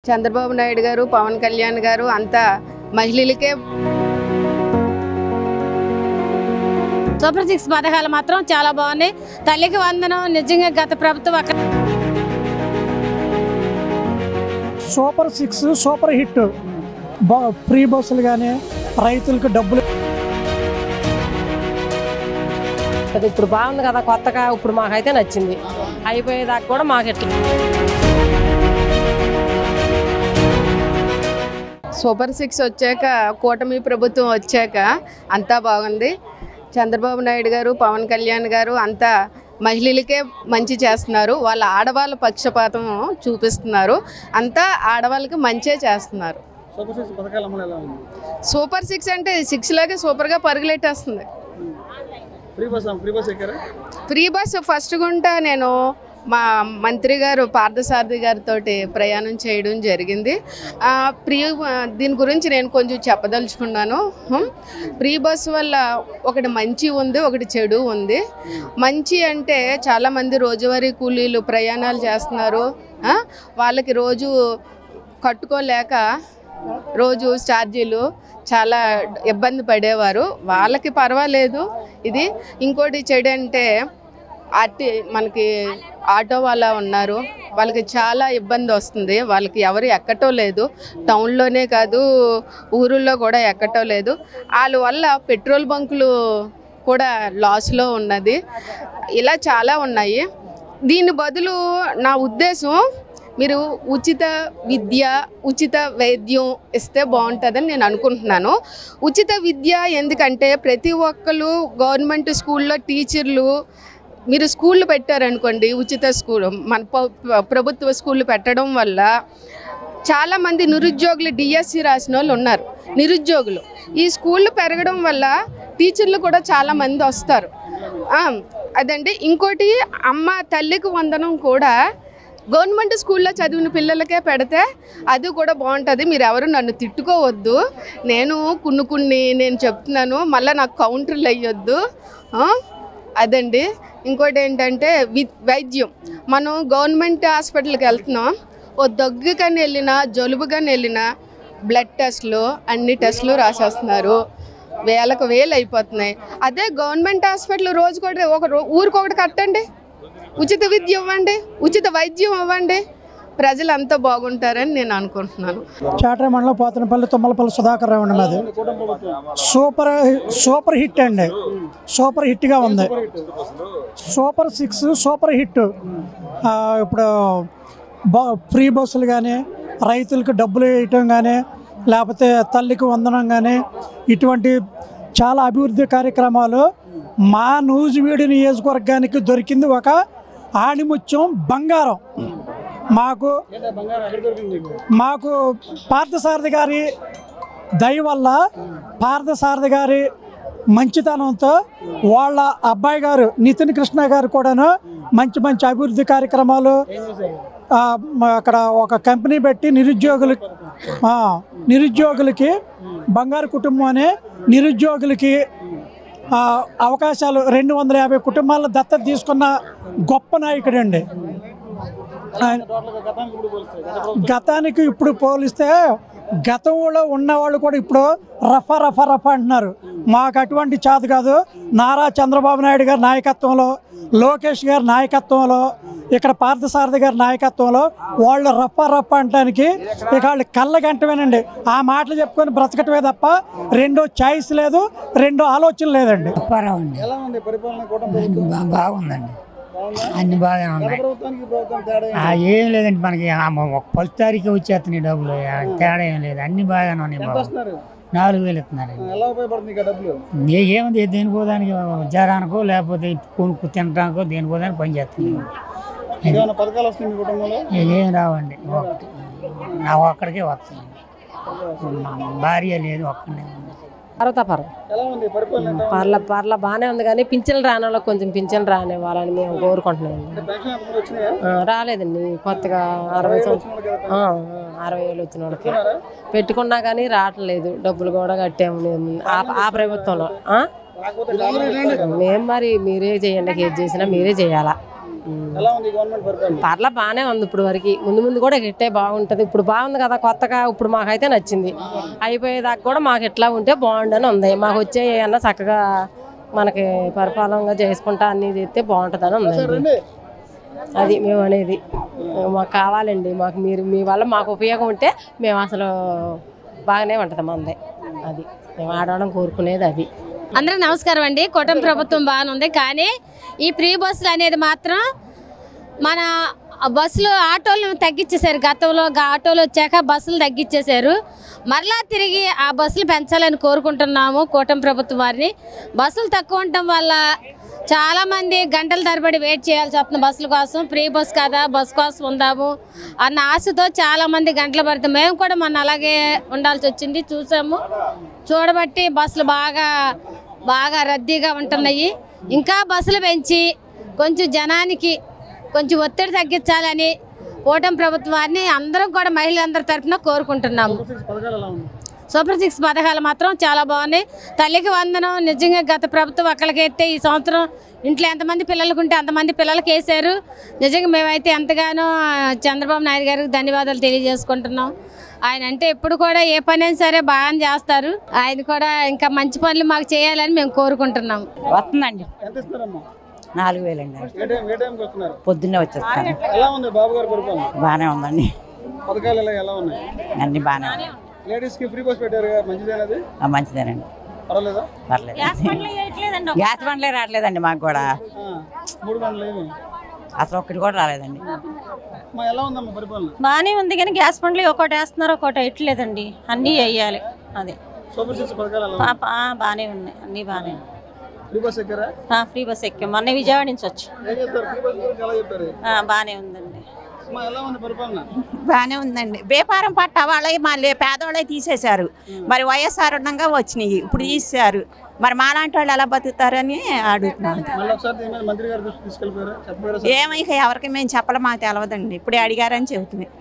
చంద్రబాబు నాయుడు గారు, పవన్ కళ్యాణ్ గారు అంతా మహిళలకే. సూపర్ 6 పథకాలు మాత్రం చాలా బాగున్నాయి. తల్లికి వందనం నిజంగా గత ప్రభుత్వం సూపర్ 6 సూపర్ హిట్. ఫ్రీ బస్సులు కానీ రైతులకు డబ్బులు ఇప్పుడు బాగుంది కదా కొత్తగా. ఇప్పుడు మాకైతే నచ్చింది. అయిపోయేదాకా కూడా మాకు ఎట్లా సూపర్ 6 వచ్చాక, కూటమి ప్రభుత్వం వచ్చాక అంతా బాగుంది. చంద్రబాబు నాయుడు గారు, పవన్ కళ్యాణ్ గారు అంతా మహిళలకే మంచి చేస్తున్నారు. వాళ్ళ ఆడవాళ్ళ పక్షపాతం చూపిస్తున్నారు. అంతా ఆడవాళ్ళకి మంచే చేస్తున్నారు. సూపర్ 6 అంటే 6 లాగే సూపర్గా పరుగులెట్టేస్తుంది. ఫ్రీ బస్ ఫస్ట్ గుంటా నేను మా మంత్రి గారు పార్థసారథి గారితో ప్రయాణం చేయడం జరిగింది. దీని గురించి నేను కొంచెం చెప్పదలుచుకున్నాను. ఫ్రీ బస్ వల్ల ఒకటి మంచి ఉంది, ఒకటి చెడు ఉంది. మంచి అంటే చాలామంది రోజువారీ కూలీలు ప్రయాణాలు చేస్తున్నారు. వాళ్ళకి రోజు కట్టుకోలేక రోజు ఛార్జీలు చాలా ఇబ్బంది పడేవారు. వాళ్ళకి పర్వాలేదు ఇది. ఇంకోటి చెడు అంటే మనకి ఆటో వాళ్ళ ఉన్నారు, వాళ్ళకి చాలా ఇబ్బంది వస్తుంది. వాళ్ళకి ఎవరు ఎక్కటో లేదు, టౌన్లోనే కాదు ఊరుల్లో కూడా ఎక్కటో లేదు. వాళ్ళ వల్ల పెట్రోల్ బంకులు కూడా లాస్లో ఉన్నది. ఇలా చాలా ఉన్నాయి. దీని బదులు నా ఉద్దేశం మీరు ఉచిత విద్య, ఉచిత వైద్యం ఇస్తే బాగుంటుందని నేను అనుకుంటున్నాను. ఉచిత విద్య ఎందుకంటే ప్రతి ఒక్కరు గవర్నమెంట్ స్కూల్లో టీచర్లు, మీరు స్కూళ్ళు పెట్టారనుకోండి, ఉచిత స్కూల్ మన ప్రభుత్వ స్కూళ్ళు పెట్టడం వల్ల చాలామంది నిరుద్యోగులు డిఎస్సి రాసిన వాళ్ళు ఉన్నారు. నిరుద్యోగులు ఈ స్కూళ్ళు పెరగడం వల్ల టీచర్లు కూడా చాలామంది వస్తారు. అదండి. ఇంకోటి అమ్మ తల్లికి వందనం కూడా గవర్నమెంట్ స్కూల్లో చదివిన పిల్లలకే పెడితే అది కూడా బాగుంటుంది. మీరు ఎవరు నన్ను తిట్టుకోవద్దు. నేను నేను చెప్తున్నాను, మళ్ళీ నాకు కౌంటర్లు అయ్యొద్దు. అదండి. ఇంకోటి ఏంటంటే వైద్యం. మనం గవర్నమెంట్ హాస్పిటల్కి వెళ్తున్నాం, ఓ దగ్గు కానీ వెళ్ళినా, జలుబు కానీ వెళ్ళినా బ్లడ్ టెస్ట్లు, అన్ని టెస్టులు రాసేస్తున్నారు. వేలకు వేలు అయిపోతున్నాయి. అదే గవర్నమెంట్ హాస్పిటల్ రోజు కూడా ఊరికొకటి కట్టండి, ఉచిత విద్య ఇవ్వండి, ఉచిత వైద్యం ఇవ్వండి, ప్రజలు అంతా బాగుంటారని నేను అనుకుంటున్నాను. చాటర మండలం పోతనపల్లి తుమ్మలపల్లి సుధాకర్ రావు అండి మాది. సూపర్ హిట్ అండి. సూపర్ హిట్గా ఉంది. Super 6 super hit. ఇప్పుడు ఫ్రీ బస్సులు కానీ, రైతులకు డబ్బులు వేయటం కానీ, లేకపోతే తల్లికి వందనం కానీ, ఇటువంటి చాలా అభివృద్ధి కార్యక్రమాలు మా నూజివీడు నియోజకవర్గానికి దొరికింది ఒక ఆణిముత్యం, బంగారం. మాకు పార్థసారథి గారి దయ వల్ల, పార్థసారథి గారి మంచితనంతో వాళ్ళ అబ్బాయి గారు నితిన్ కృష్ణ గారు కూడాను మంచి మంచి అభివృద్ధి కార్యక్రమాలు అక్కడ ఒక కంపెనీ పెట్టి నిరుద్యోగులకి బంగారు కుటుంబం అనే నిరుద్యోగులకి అవకాశాలు 250 కుటుంబాలను దత్తత తీసుకున్న గొప్ప నాయకుడు అండి. గతానికి ఇప్పుడు పోలిస్తే గతంలో ఉన్నవాళ్ళు కూడా ఇప్పుడు రఫా రఫా రఫా అంటున్నారు. మాకు అటువంటి చేత కాదు. నారా చంద్రబాబు నాయుడు గారి నాయకత్వంలో, లోకేష్ గారి నాయకత్వంలో, ఇక్కడ పార్థసారథి గారి నాయకత్వంలో వాళ్ళు రఫా రఫా అంటానికి ఇక వాళ్ళు కళ్ళగంటమేనండి. ఆ మాటలు చెప్పుకొని బ్రతకటమే తప్ప రెండో ఛాయిస్ లేదు, రెండో ఆలోచన లేదండి. బాగుందండి, అన్ని బాగానే ఉన్నాయి. ఏం లేదండి, మనకి 10 తారీఖు వచ్చేస్తున్నాయి డబ్బులు, తేడా ఏం లేదు, అన్ని బాగానే ఉన్నాయి. 4000 ఇస్తున్నారండి. ఏముంది, దేనికో దానికి జ్వరానికో లేకపోతే కొనుక్కు తినడానికో దేనికో దానికి పని చేస్తున్నాం. ఏం రావండి, నా ఒక్కడికే వస్తాయి. భార్య లేదు, ఒక్కడే. పర్ల బాగానే ఉంది, కానీ పింఛన్లు రాని వాళ్ళకి కొంచెం పింఛన్ రాని వాళ్ళని మేము కోరుకుంటున్నాం. రాలేదండి, కొత్తగా 60,000 వచ్చిన వాళ్ళకి పెట్టుకున్నా కానీ రావట్లేదు. డబ్బులు కూడా కట్టాము ఆ ప్రభుత్వంలో. మేము మరి మీరే చేయండి, ఏది చేసినా మీరే చేయాలా. ఎలా ఉంది గవర్నమెంట్ పరిపాలన? పర్లా బాగానే ఉంది ఇప్పుడు వరకు. ముందు ముందు కూడా ఇట్టే బాగుంటుంది. ఇప్పుడు బాగుంది కదా కొత్తగా, ఇప్పుడు మాకైతే నచ్చింది. అయిపోయేదాకా కూడా మాకు ఎట్లా ఉంటే బాగుండని ఉంది. మాకు వచ్చే ఏమన్నా చక్కగా మనకి పరిపాలనగా చేసుకుంటా అన్ని చేస్తే బాగుంటుందని ఉందండి. అది మేము అనేది. మాకు కావాలండి. మాకు మీరు మీ వల్ల మాకు ఉపయోగం ఉంటే మేము అసలు బాగానే ఉంటుంది మంది. అది మేము ఆడవడం కోరుకునేది అది. అందరికి నమస్కారం అండి. కూటమి ప్రభుత్వం బాగానే ఉంది, కానీ ఈ ఫ్రీ బస్సులు అనేది మాత్రం మన బస్సులు ఆటోలను తగ్గించేశారు. గతంలో ఆటోలు వచ్చాక బస్సులు తగ్గించేశారు. మరలా తిరిగి ఆ బస్సులు పెంచాలని కోరుకుంటున్నాము కూటమి ప్రభుత్వం వారిని. బస్సులు తక్కువ ఉండటం వల్ల చాలామంది గంటల తరబడి వెయిట్ చేయాల్సి వస్తుంది బస్సుల కోసం. ఫ్రీ బస్ కదా, బస్ కోసం ఉందాము అన్న ఆశతో చాలామంది గంటలు పడుతుంది. మేము కూడా మొన్న అలాగే ఉండాల్సి వచ్చింది. చూసాము, చూడబట్టి బస్సులు బాగా రద్దీగా ఉంటున్నాయి. ఇంకా బస్సులు పెంచి కొంచెం జనానికి కొంచెం ఒత్తిడి తగ్గించాలని కూటమి ప్రభుత్వాన్ని అందరం కూడా మహిళలందరి తరఫున కోరుకుంటున్నాము. సూపర్ 6 పథకాలు మాత్రం చాలా బాగున్నాయి. తల్లికి వందనం నిజంగా గత ప్రభుత్వం అక్కడికి ఎత్తే ఈ సంవత్సరం ఇంట్లో ఎంతమంది పిల్లలకు ఉంటే అంతమంది పిల్లలకి వేసారు. నిజంగా మేమైతే ఎంతగానో చంద్రబాబు నాయుడు గారికి ధన్యవాదాలు తెలియజేసుకుంటున్నాం. ఆయన అంటే ఎప్పుడు కూడా ఏ పని అయినా సరే బాగా చేస్తారు. ఆయన కూడా ఇంకా మంచి పనులు మాకు చేయాలని మేము కోరుకుంటున్నాం. వస్తుందండి 4,000 అండి. పొద్దున్నే వచ్చేస్తాను. బాగానే ఉందండి. అన్ని బాగానే ఉన్నాయి. మంచిదేనండి. పర్లేదు. గ్యాస్ బండ్లే రావట్లేదండి మాకు కూడా. అసలు ఒక్కటి కూడా రాలేదండి. బాగానే ఉంది, కానీ గ్యాస్ బండ్లు ఒకటి వేస్తున్నారు, ఒకటి వేయట్లేదండి. అన్నీ వేయాలి. అదే బాగానే ఉన్నాయి, అన్నీ బాగానే. ఫ్రీ బస్ ఎక్కాం మొన్న విజయవాడ నుంచి వచ్చి. బాగానే ఉందండి. బాగానే ఉందండి. వ్యాపారం పట్ట వాళ్ళే మళ్ళీ పేదవాళ్ళే తీసేశారు. మరి వైఎస్ఆర్ ఉండగా వచ్చినాయి, ఇప్పుడు తీసేశారు. మరి మాలాంటి వాళ్ళు ఎలా బతుకుతారని అడుగుతున్నాను. ఏమో ఇక ఎవరికి మేము చెప్పలే, మాకు తెలవదండి. ఇప్పుడే అడిగారని చెబుతున్నాయి.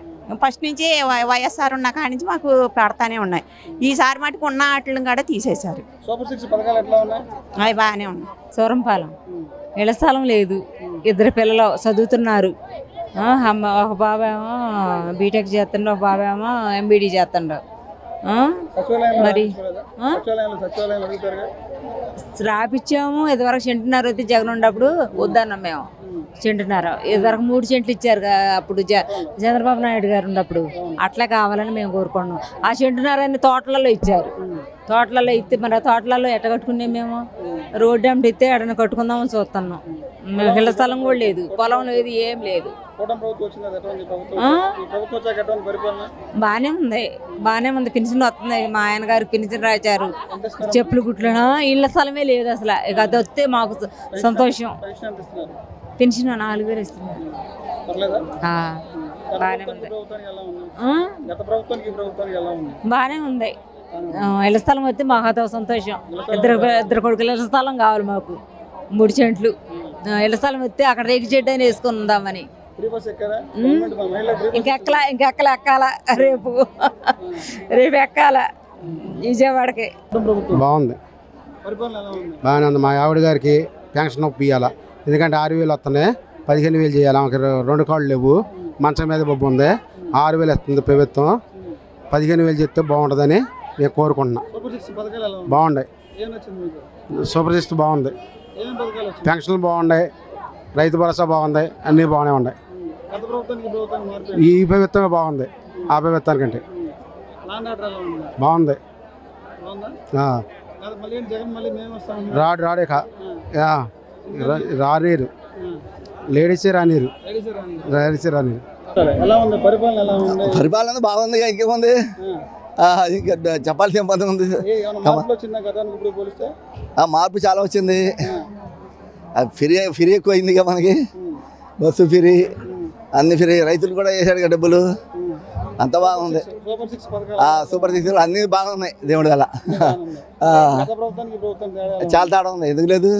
ఫస్ట్ నుంచి వైఎస్ఆర్ ఉన్న కాడి నుంచి మాకు పెడతానే ఉన్నాయి. ఈసారి మటుకు ఉన్న వాటిని కూడా తీసేశారు. అవి బాగానే ఉన్నాయి. సూరంపాలెం ఇళ్ల స్థలం లేదు. 2 పిల్లలు చదువుతున్నారు. ఒక బాబేమో బీటెక్ చేస్తుండ్రు, ఒక బాబేమో ఎంబీడీ చేస్తుండ్రు. మరి రాపిచ్చాము. ఇదివరకు సెంటున్నర అయితే జగన్ ఉన్నప్పుడు వద్దన్నాం మేము. సెంటున్నర ఇదివరకు 3 సెంట్లు ఇచ్చారు అప్పుడు చంద్రబాబు నాయుడు గారు ఉన్నప్పుడు. అట్లా కావాలని మేము కోరుకున్నాం. ఆ సెంటున్నరని తోటలలో ఇచ్చారు. తోటలలో ఇస్తే మరి ఆ తోటలలో ఎట్ట కట్టుకున్నాం మేము? రోడ్డు అంటే ఇస్తే ఎడన కట్టుకుందామని చూస్తున్నాం. ఇళ్ల స్థలం కూడా లేదు, పొలం లేదు, ఏం లేదు. బాగానే ఉంది, బాగానే ఉంది. పెన్షన్ వస్తుంది. మా ఆయన గారు పెన్షన్ రాశారు. చెప్పులు గుట్లు. ఇళ్ల స్థలమే లేదు అసలు. ఇక అది వస్తే మాకు సంతోషం. పెన్షన్ 4,000 ఇస్తున్నారు. బాగానే ఉంది, బాగానే ఉంది. ఇళ్ల స్థలం వస్తే మాకు అదో సంతోషం. ఇద్దరు కొడుకులు ఇళ్ల స్థలం కావాలి మాకు. 3 సెంట్లు ఇళ్ల స్థలం వస్తే అక్కడ రేకు చెట్టు అని వేసుకుని ఉందామని. ఇంకెక్కల రేపు ఎక్కాల విజయవాడకి. బాగుంది, బాగానే ఉంది. మా ఆవిడ గారికి పెన్షన్ ఇవ్వాల. ఎందుకంటే 6,000 వస్తున్నాయి, 15,000 చేయాలి. ఆమెకి 2 కాళ్ళు లేవు, మంచం మీద బొబ్బు ఉంది. 6,000 ఇస్తుంది ప్రభుత్వం. 15,000 చెప్తే బాగుంటుందని నేను కోరుకుంటున్నా. బాగుంటాయి. సూపర్ 6 బాగుంది. పెన్షన్లు బాగున్నాయి, రైతు భరోసా బాగుంది, అన్నీ బాగానే ఉన్నాయి. ఈ ప్రభుత్వమే బాగుంది ఆ ప్రభుత్వానికంటే. బాగుంది. రాడేక రానీరు, లేడీసే రానీరు. పరిపాలన బాగుంది. ఇంకేముంది చెప్పాల్సిన పని ఉంది. మార్పు చాలా వచ్చింది. ఫ్రీ ఎక్కువైంది ఇక మనకి. బస్సు ఫ్రీ, అన్ని ఫ్రీ. రైతులు కూడా వేసాడు కదా డబ్బులు. అంత బాగుంది. సూపర్ 6 అన్ని బాగున్నాయి దేవుడి వల్ల. చాలా తేడా ఉంది. ఎందుకు లేదు?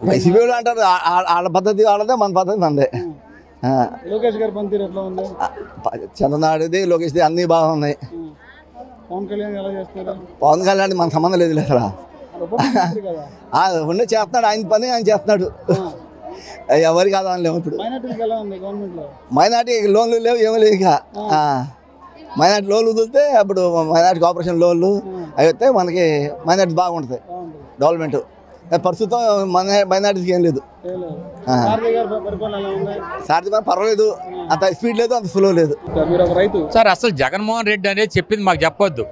వైసీపీ వాళ్ళు అంటారు వాళ్ళ పద్ధతి వాళ్ళదే, మన పద్ధతి మనదే. చంద్రనాయుడుది, లోకేష్ది అన్నీ బాగున్నాయి. పవన్ కళ్యాణ్ మన సంబంధం లేదు అసలు. ఉండే చేస్తున్నాడు, ఆయన పని ఆయన చేస్తున్నాడు. ఎవరికి కాదు లేవు. ఇప్పుడు మైనార్టీ లోన్లు లేవు, ఏమీ లేవు. ఇక మైనార్టీ లోన్లు వదిలితే అప్పుడు మైనార్టీ ఆపరేషన్ లోన్లు అవి వస్తే మనకి మైనార్టీ బాగుంటుంది డెవలప్మెంట్. ప్రస్తుతం మైనార్టీకి ఏం లేదు. సారథి పర్వాలేదు, అంత స్పీడ్ లేదు, అంత స్లో లేదు. సార్ అసలు జగన్మోహన్ రెడ్డి అనేది చెప్పింది మాకు చెప్పొద్దు.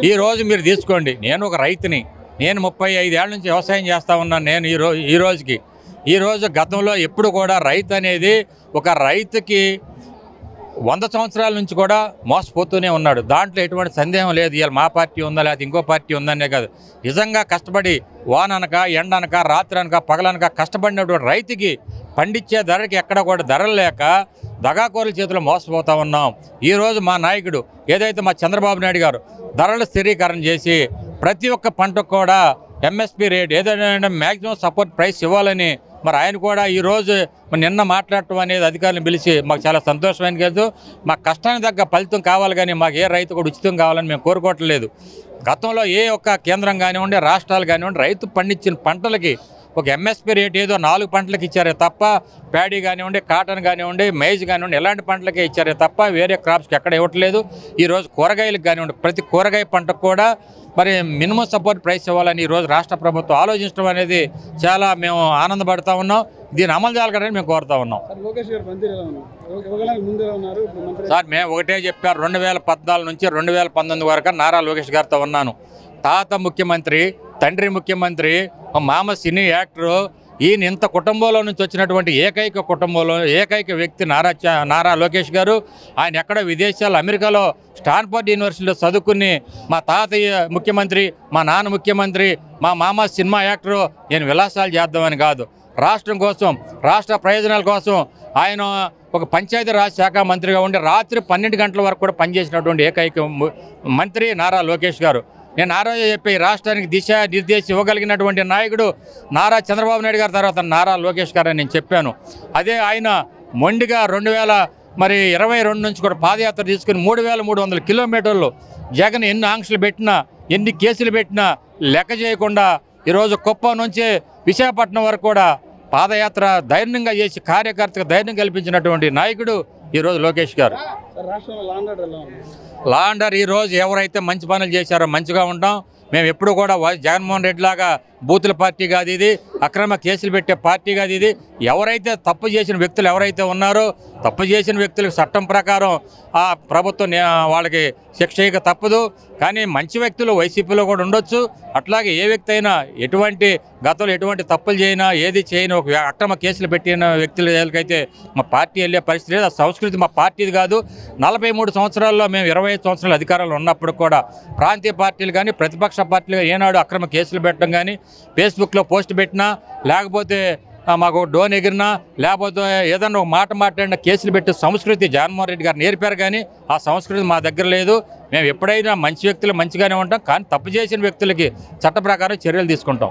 ఈ రోజు మీరు తీసుకోండి, నేను ఒక రైతుని, నేను 35 ఏళ్ళ నుంచి వ్యవసాయం చేస్తూ ఉన్నాను. నేను ఈ రోజు గతంలో ఎప్పుడు కూడా రైతు అనేది ఒక రైతుకి 100 సంవత్సరాల నుంచి కూడా మోసపోతూనే ఉన్నాడు. దాంట్లో ఎటువంటి సందేహం లేదు. ఇవాళ మా పార్టీ ఉందా లేకపోతే ఇంకో పార్టీ ఉందనే కాదు, నిజంగా కష్టపడి వాననక ఎండనక రాత్రి అనక పగలనక కష్టపడినటువంటి రైతుకి పండించే ధరకి ఎక్కడ కూడా ధరలు లేక దగాకోరుల చేతిలో మోసపోతూ ఉన్నాం. ఈరోజు మా నాయకుడు ఏదైతే మా చంద్రబాబు నాయుడు గారు ధరల స్థిరీకరణ చేసి ప్రతి ఒక్క పంటకు కూడా ఎంఎస్పీ రేట్ ఏదైనా మ్యాక్సిమం సపోర్ట్ ప్రైస్ ఇవ్వాలని మరి ఆయన కూడా ఈరోజు నిన్న మాట్లాడటం అనేది అధికారులను పిలిచి మాకు చాలా సంతోషమైన కాదు. మా కష్టానికి తగ్గ ఫలితం కావాలి కానీ మాకు ఏ రైతు కూడా ఉచితం కావాలని మేము కోరుకోవట్లేదు. గతంలో ఏ ఒక్క కేంద్రం కానివ్వండి, రాష్ట్రాలు కానివ్వండి, రైతు పండించిన పంటలకి ఒక ఎంఎస్పీ రేట్ ఏదో 4 పంటలకు ఇచ్చారే తప్ప ప్యాడీ కానివ్వండి, కాటన్ కానివ్వండి, మైజ్ కానివ్వండి ఎలాంటి పంటలకే ఇచ్చారే తప్ప వేరే క్రాప్స్కి ఎక్కడ ఇవ్వట్లేదు. ఈరోజు కూరగాయలకు కానివ్వండి, ప్రతి కూరగాయ పంటకు కూడా మరి మినిమం సపోర్ట్ ప్రైస్ ఇవ్వాలని ఈరోజు రాష్ట్ర ప్రభుత్వం ఆలోచించడం అనేది చాలా మేము ఆనందపడుతూ ఉన్నాం. దీన్ని అమలు చేయాలని మేము కోరుతూ ఉన్నాం. సార్ మేము ఒకటే చెప్పారు, 2014 నుంచి 2019 వరకు నారా లోకేష్ గారితో ఉన్నాను. తాత ముఖ్యమంత్రి, తండ్రి ముఖ్యమంత్రి, మామ సినీ యాక్టరు, ఈయన ఇంత కుటుంబంలో నుంచి వచ్చినటువంటి ఏకైక వ్యక్తి నారా లోకేష్ గారు. ఆయన ఎక్కడ విదేశాలు అమెరికాలో స్టాన్ఫోర్డ్ యూనివర్సిటీలో చదువుకుని మా తాతయ్య ముఖ్యమంత్రి, మా నాన్న ముఖ్యమంత్రి, మా మామ సినిమా యాక్టరు, నేను విలాసాలు చేద్దామని కాదు, రాష్ట్రం కోసం, రాష్ట్ర ప్రయోజనాల కోసం ఆయన ఒక పంచాయతీరాజ్ శాఖ మంత్రిగా ఉండి రాత్రి 12 గంటల వరకు కూడా పనిచేసినటువంటి ఏకైక మంత్రి నారా లోకేష్ గారు. నేను ఆ రోజే చెప్పి రాష్ట్రానికి దిశానిర్దేశం ఇవ్వగలిగినటువంటి నాయకుడు నారా చంద్రబాబు నాయుడు గారి తర్వాత నారా లోకేష్ గారు అని నేను చెప్పాను. అదే ఆయన మొండిగా 2022 నుంచి కూడా పాదయాత్ర తీసుకుని 3300 కిలోమీటర్లు జగన్ ఎన్ని ఆంక్షలు పెట్టినా, ఎన్ని కేసులు పెట్టినా లెక్క చేయకుండా ఈరోజు కుప్పం నుంచి విశాఖపట్నం వరకు కూడా పాదయాత్ర ధైర్యంగా చేసి కార్యకర్తకు ధైర్యం కల్పించినటువంటి నాయకుడు ఈరోజు లోకేష్ గారు. లా అండ్ ఆర్డర్ ఈరోజు ఎవరైతే మంచి పనులు చేశారో మంచిగా ఉంటాం. మేము ఎప్పుడు కూడా జగన్మోహన్ రెడ్డి లాగా బూతుల పార్టీ కాదు ఇది, అక్రమ కేసులు పెట్టే పార్టీ కాదు ఇది. ఎవరైతే తప్పు చేసిన వ్యక్తులు ఎవరైతే ఉన్నారో తప్పు చేసిన వ్యక్తులకు చట్టం ప్రకారం ఆ ప్రభుత్వం వాళ్ళకి శిక్ష ఇక తప్పదు. కానీ మంచి వ్యక్తులు వైసీపీలో కూడా ఉండొచ్చు. అట్లాగే ఏ వ్యక్తి అయినా గతంలో ఎటువంటి తప్పులు చేయనా ఏది చేయని ఒక అక్రమ కేసులు పెట్టిన వ్యక్తులకైతే మా పార్టీ వెళ్ళే పరిస్థితి లేదు. ఆ సంస్కృతి మా పార్టీది కాదు. 43 సంవత్సరాల్లో మేము 25 సంవత్సరాల అధికారంలో ఉన్నప్పుడు కూడా ప్రాంతీయ పార్టీలు కానీ ప్రతిపక్ష పార్టీలు ఏనాడు అక్రమ కేసులు పెట్టడం కానీ, ఫేస్బుక్లో పోస్ట్ పెట్టినా, లేకపోతే మాకు డోన్ ఎగిరినా, లేకపోతే ఏదన్నా ఒక మాట మాట్లాడిన కేసులు పెట్టి సంస్కృతి జగన్మోహన్ రెడ్డి గారు నేర్పారు. కానీ ఆ సంస్కృతి మా దగ్గర లేదు. మేము ఎప్పుడైనా మంచి వ్యక్తులు మంచిగానే ఉంటాం, కానీ తప్పు చేసిన వ్యక్తులకి చట్ట ప్రకారం చర్యలు తీసుకుంటాం.